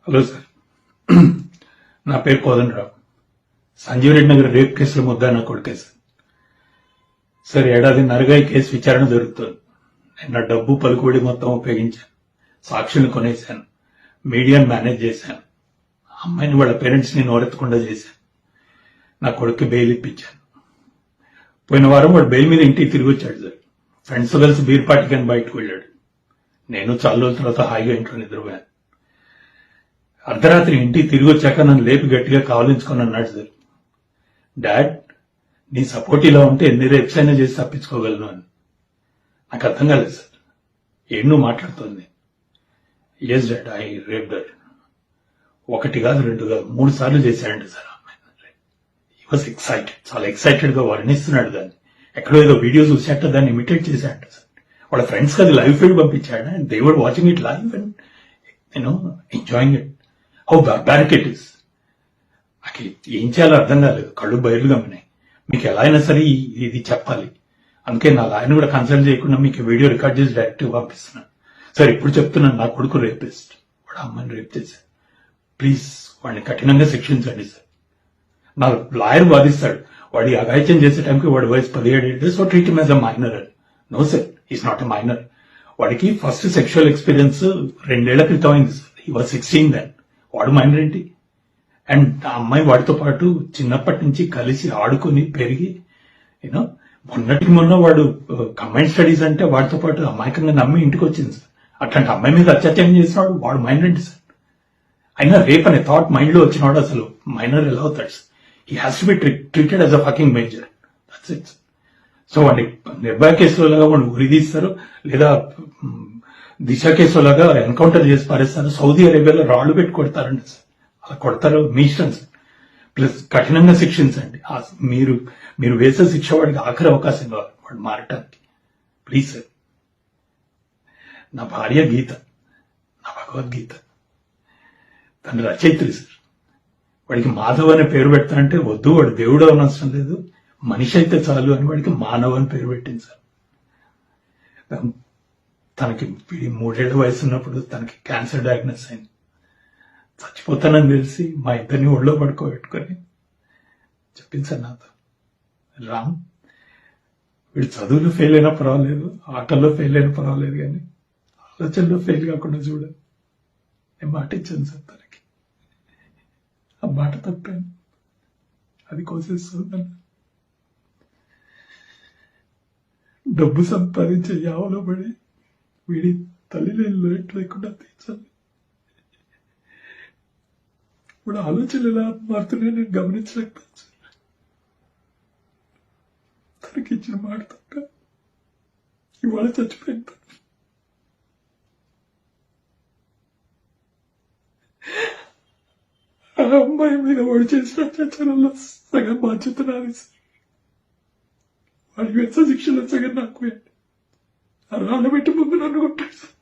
Hello sir, నా పేరు Kodanda Rao. Sanjeev Reddy Nagar rape కేసులో ముద్దా నా కొడుకే సార్. ఏడాదిన్నరగా ఈ కేసు విచారణ జరుగుతుంది. నేను నా డబ్బు పలుకుబడి మొత్తం ఉపయోగించాను, సాక్షుల్ని కొనేశాను, మీడియాను మేనేజ్ చేశాను, అమ్మాయిని వాళ్ళ పేరెంట్స్ ని నోరెత్తకుండా చేశాను, నా కొడుక్కి బెయిల్ ఇప్పించాను. పోయిన వారం వాడు బెయిల్ మీద ఇంటికి తిరిగి వచ్చాడు సార్. ఫ్రెండ్స్ కలిసి బీర్ పార్టీకి అని బయటకు వెళ్ళాడు. నేను చాలా రోజుల తర్వాత హాయిగా ఇంట్లో నిద్రపోయాను. అర్ధరాత్రి ఇంటికి తిరిగి వచ్చాక నన్ను లేపి గట్టిగా కావలించుకొని అన్నాడు సార్, డాడ్, నీ సపోర్ట్ ఇలా ఉంటే ఎన్ని రేప్స్ అయినా చేసి తప్పించుకోగలను అని. నాకు అర్థం కాలేదు సార్. ఏం నువ్వు మాట్లాడుతుంది? Yes dad, I rape dad. ఒకటి కాదు, రెండు కాదు, 3 సార్లు చేశాడంట సార్. హీ వాజ్ ఎక్సైటెడ్, చాలా ఎక్సైటెడ్ గా వర్ణిస్తున్నాడు దాన్ని. ఎక్కడో ఏదో వీడియో చూసాట, దాన్ని ఇమిటేట్ చేశాడంట సార్. వాళ్ళ ఫ్రెండ్స్ కి అది లైవ్ ఫీడ్ పంపించాడు. And they were watching it live and enjoying it. How barbaric it is. నాకు ఏం చేయాలో అర్థం కాలేదు. కళ్ళు బయలు గమ్మినాయి. మీకు ఎలా అయినా సరే ఇది చెప్పాలి. అందుకే నా లాయర్ని కూడా కన్సల్ట్ చేయకుండా మీకు వీడియో రికార్డ్ చేసి డైరెక్ట్ పంపిస్తున్నాను సార్. ఇప్పుడు చెప్తున్నాను, నా కొడుకు రేపిస్ట్, వాడు అమ్మాయిని రేప్ చేశాడు. ప్లీజ్ వాడిని కఠినంగా శిక్షించండి సార్. నా లాయర్ వాదిస్తాడు, వాడి అఘాయిత్యం చేసే టైంకి వాడి వయసు 17 ఏళ్ళు, so treat him as a minor అని. No sir, is not a minor. వాడికి ఫస్ట్ సెక్షువల్ ఎక్స్పీరియన్స్ 2 ఏళ్ల క్రితం అయింది సార్. He was 16 then. వాడు మైనర్ ఏంటి? అండ్ ఆ అమ్మాయి వాడితో పాటు చిన్నప్పటి నుంచి కలిసి ఆడుకుని పెరిగి యూనో మొన్నటికి మొన్న వాడు కంబైన్ స్టడీస్ అంటే వాడితో పాటు అమాయకంగా నమ్మి ఇంటికి వచ్చింది సార్. అట్లాంటి అమ్మాయి మీద అత్యాచారం చేసినాడు వాడు మైనర్ ఏంటి సార్? అయినా రేప్ అనే థాట్ మైండ్ లో వచ్చినాడు. అసలు మైనర్ ఎలా అవుతాడు sir? He has to be treated as a fucking major. That's it. So వాడిని నిర్భయ కేసులో లాగా వాడిని ఉరిదీస్తారు, లేదా దిశ కేసులో లాగా ఎన్కౌంటర్ చేసి పారేస్తారు. సౌదీ అరేబియాలో రాళ్లు పెట్టి కొడతారండి సార్. అలా కొడతారు, మీ ఇష్టం సార్. ప్లస్ కఠినంగా శిక్షించండి. మీరు వేసే శిక్ష వాడికి ఆఖరి అవకాశం కావాలి వాడు మారటానికి. Please sir. నా భార్య గీత, నా భగవద్గీత, తన రచయిత్రి సార్. వాడికి మాధవ్ అనే పేరు పెడతా అంటే వద్దు, వాడు దేవుడు అవనవసరం లేదు, మనిషి అయితే చాలు అని వాడికి మానవ్ అని పేరు పెట్టింది సార్. తనకి 3 ఏళ్ల వయసు ఉన్నప్పుడు తనకి క్యాన్సర్ డయాగ్నోస్ అయింది. చచ్చిపోతానని తెలిసి మా ఇద్దరిని ఒళ్ళో పడుకోబెట్టుకొని చెప్పింది సార్ నాతో, రామ్, వీడు చదువులో ఫెయిల్ అయినా పర్వాలేదు, ఆటల్లో ఫెయిల్ అయినా పర్వాలేదు, కానీ ఆలోచనలో ఫెయిల్ కాకుండా చూడాలి. నేను మాట ఇచ్చాను సార్ తనకి. ఆ మాట తప్పాను, అది కోసేస్తుంది. డబ్బు సంపాదించే యావలో పడి వీడి తల్లి లేట్ లేకుండా తీర్చాలి. ఇప్పుడు ఆలోచనలు ఎలా మారుతున్నాయో నేను గమనించలేకపోయాను సార్. తనకి ఇచ్చిన మాట తప్ప ఇవాళ చచ్చిపోయింది. ఆ అమ్మాయి మీద వాడు చేసిన అత్యాచారంలో సగం బాధ్యత నాది సార్. వాడి వేస శిక్షలో సగం నాకు. ఆ రాళ్ళ పెట్టి ముందు నన్ను కొట్టాడు సార్.